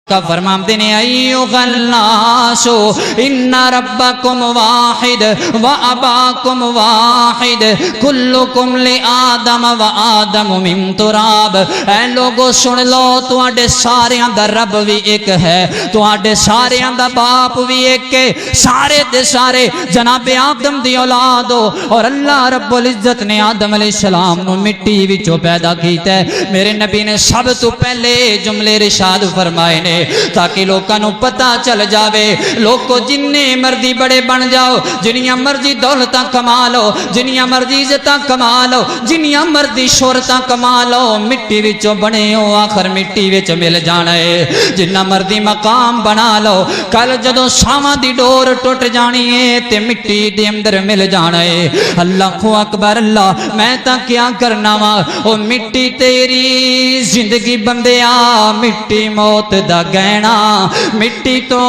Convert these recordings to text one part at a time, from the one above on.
کا فرماتے ہیں ایھا الناس ان ربکم واحد و اباکم واحد کلکم لآدم و آدم من تراب۔ اے لوگو سن لو تواڈے ساریاں دا رب بھی ایک ہے، تواڈے ساریاں دا باپ بھی ایک ہے، سارے دے سارے جناب آدم دی اولاد ہو، اور اللہ رب العزت نے آدم علیہ السلام نو مٹی وچوں پیدا کیتا ہے۔ میرے نبی نے سب تو پہلے جملے ارشاد فرمائے نے تاکہ لوگوں کو پتہ چل جاوے، لوگوں جننے مرضی بڑے بن جاؤ، جنیاں مرضی دولتاں کما لو، جنیاں مرضی عزتاں کما لو، جنیاں مرضی شہرتاں کما لو، مٹی وچوں بنے ہو آخر مٹی وچ مل جانا ہے۔ جنہ مرضی مقام بنا لو، کل جدوں ساواں دی ڈور ٹوٹ جانی ہے تے مٹی دے اندر مل جانا ہے۔ اللہ اکبر اللہ، میں تا کیا کرنا وا، او مٹی تیری زندگی بندیا، مٹی موت دا گہنا، مٹی تو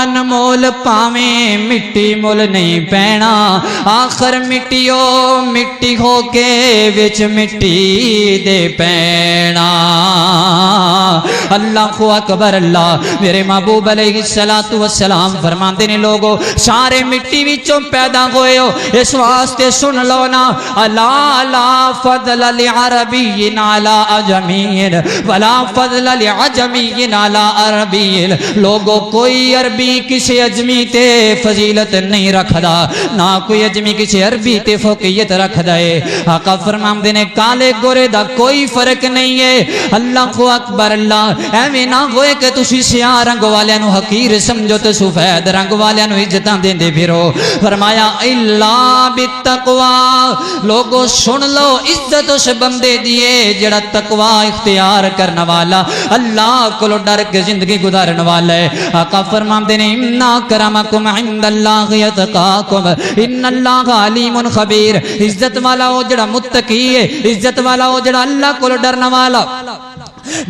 انمول پاویں مٹی مول نہیں پینا، آخر مٹیو مٹی ہو کے وچ مٹی دے پینا۔ اللہ اکبر اللہ، میرے محبوب علیہ السلام فرماتے نے لوگو سارے مٹی وچوں پیدا ہوئے ہو، اس واسطے سن لو نا، الا لا فضل لعربی علی اجمی ولا فضل لعجمی علی عربی۔ لوگو کوئی عربی کسی اجمی تے فضیلت نہیں رکھدا، نہ کوئی اجمی کسی عربی تے فوقیت رکھدا ہے۔ آقا فرماندے نے کالے گورے دا کوئی فرق نہیں ہے۔ اللہ اکبر اللہ، ایویں نہ ہوئے کہ تسی سیاہ رنگ والے نو حقیر سمجھو تے سفید رنگ والے نو عزتاں دیندے پھرو۔ فرمایا الا بالتقوی، لوگو سن لو عزت اس بندے دیے جڑا تقوی اختیار کرنے والا، اللہ کو ڈر کے زندگی گزارنے والا ہے۔ آقا فرماندے نے ان اکرمکم عند اللہ یتقاکم ان اللہ علیم خبیر۔ عزت والا وہ جڑا متقی ہے، عزت والا وہ جڑا اللہ کو ڈرنے والا،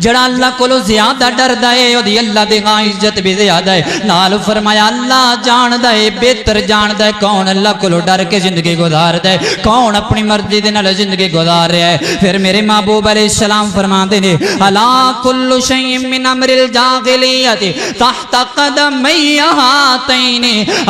جڑا اللہ کو زیادہ ڈر دائے او دی اللہ دے ہاں عزت بھی زیادہ ہے۔ نال فرمایا اللہ جان دائے بہتر جان دائے کون اللہ کو ڈر کے زندگی گزار دائے، کون اپنی مرضی دے نال زندگی گزار رہا ہے۔ پھر میرے محبوب علیہ السلام فرماتے ہیں الا کل شیء من امر الجاہلیت تحت قدمی ہاتین۔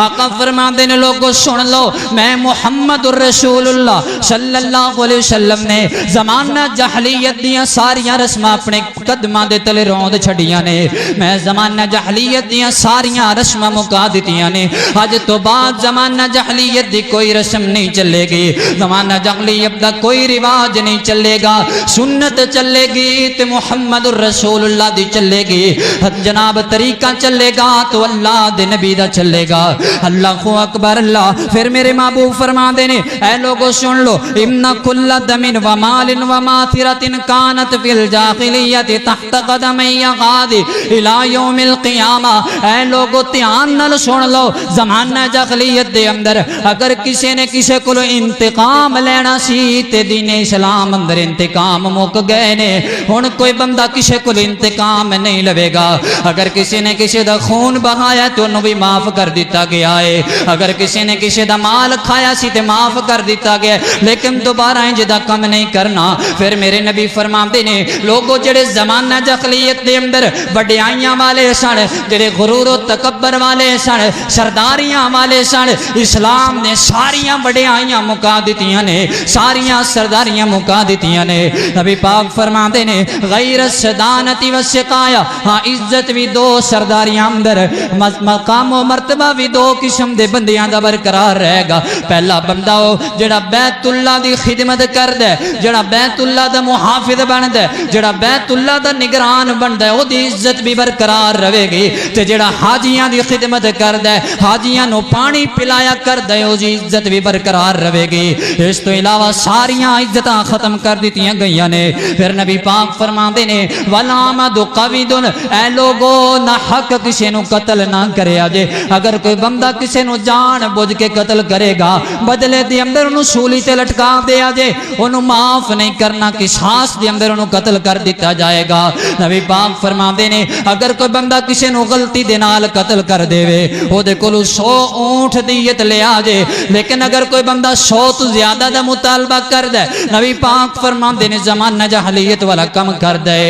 آقا فرماتے ہیں لوگو سن لو، میں محمد الرسول اللہ صلی اللہ علیہ وسلم نے زمانہ جاہلیت دیاں ساریاں رسماں اپنے قدماں دے تلے روند چھڑیاں نے، میں زمانہ جاہلیت دیاں ساریاں رسماں مکا دیتیاں نے۔ آج تو بعد زمانہ جاہلیت دی کوئی رسم نہیں چلے گی، زمانہ جاہلیت دا کوئی رواج نہیں چلے گا، سنت چلے گی تے محمد الرسول اللہ دی چلے گی، جناب طریقہ چلے گا تو اللہ دے نبی دا چلے گا۔ اللہ اکبر اللہ۔ پھر میرے محبوب فرما دینے اے لوگو سن لو ان کل دم و مال و ماثرت کانت فی الجاہلیت تحت قدمی غادی الى یوم القیامہ۔ اے لوگو دھیان نال سن لو، زمانہ جاہلیت دے اندر اگر کسی نے کسی کو انتقام لینا سی تے دین اسلام اندر انتقام مک گئے نے، ہن کوئی بندہ کسی کو انتقام نہیں لوے گا۔ اگر کسی نے کسی دا خون بہایا تو انہوں بھی معاف کر دیتا گیا ہے، اگر کسی نے کسی دا مال کھایا سی تے معاف کر دیتا گیا ہے، لیکن دوبارہ انج دا کم نہیں کرنا۔ پھر میرے نبی فرماندے نے لوگو جڑے زمانہ جاہلیت دے اندر بڑیائیاں والے سن، جڑے غرور و تکبر والے سن، سرداریاں والے سن، اسلام نے ساریاں بڑیائیاں مکا دیتیاں نے، ساریاں سرداریاں مکا دیتیاں نے۔ نبی پاک فرماندے نے غیر الصدانتی والسقایا، ہاں عزت بھی دو سرداریاں اندر، مقام و مرتبہ بھی دو قسم دے بندیاں دا برقرار رہے گا۔ پہلا بندہ ہو جڑا بیت اللہ دی خدمت کردے، جڑا بیت اللہ دا محافظ بندے، جڑا بیت اللہ دا نگران بندے، او دی عزت بھی برقرار رہے گی۔ تے جڑا حاجیاں دی خدمت کردے، حاجیاں نو پانی پلایا کردے، او دی عزت بھی برقرار رہے گی۔ اس تو علاوہ ساریاں عزتاں ختم کر دیتیاں گئیاں نے۔ پھر نبی پاک فرماندے نے والعمد قوید، اے لوگو نہ حق کسی نو قتل نہ کرے آجے۔ اگر کوئی بندہ کسی نو جان بوجھ کے قتل کرے گا، بدلے دے اندر انہوں سولی تے لٹکا دے آجے، انہوں معاف نہیں کرنا، قصاص دے اندر انہوں قتل کر دیتا دتا جائے گا۔ نبی پاک فرماندے نے اگر کوئی بندہ کسی نو غلطی دے نال قتل کر دے او دے کولو 100 اونٹ دیت لے آ جے، لیکن اگر کوئی بندہ 100 تو زیادہ دا مطالبہ کر دے نبی پاک فرماندے نے زمانہ جاہلیت والا کم کر دے۔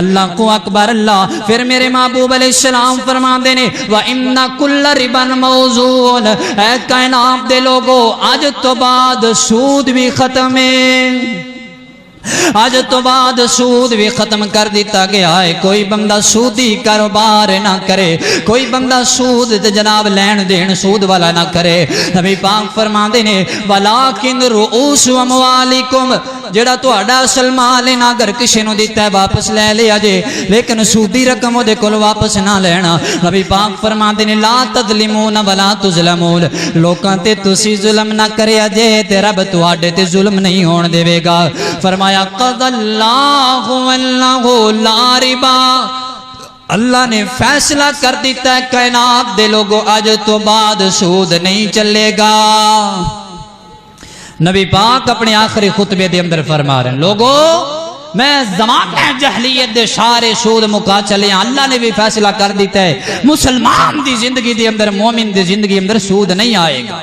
اللہ کو اکبر اللہ۔ پھر میرے محبوب علیہ السلام فرماندے نے وَإِنَّ كُلَّ رِبًا مَوْزُونَ، اے کائنات دے لوگو آج تو بعد سود بھی ختم ہے، آج تو بعد سود بھی ختم کر دیتا گیا ہے۔ کوئی بندہ سودی کاروبار نہ کرے، کوئی بندہ سود جناب لین دین سود والا نہ کرے۔ نبی پاک فرماندے نے وَلَٰكِنْ رُؤُوسُ أَمْوَالِكُمْ، جڑا تہاڈا اصل مال ہے نا اگر کسی نو دیتا ہے واپس لے لیا جے، لیکن سودی رقم دے کول واپس نہ لینا۔ نبی پاک فرماندے نے لا تظلمون ولا تظلمون، لوکاں تے تسی ظلم نہ کریا جے تے رب تہاڈے تے ظلم نہیں ہون دے گا۔ فرمایا قضى اللہ واللہ لا ربا، اللہ نے فیصلہ کر دیتا ہے کائنات دے لوگوں آج تو بعد سود نہیں چلے گا۔ نبی پاک اپنے آخری خطبے دے اندر فرما رہے ہیں لوگوں میں زمانہ جہلیت دے سارے سود مکا چلے ہیں، اللہ نے بھی فیصلہ کر دیتا ہے مسلمان دی زندگی دے اندر، مومن دی زندگی اندر سود نہیں آئے گا۔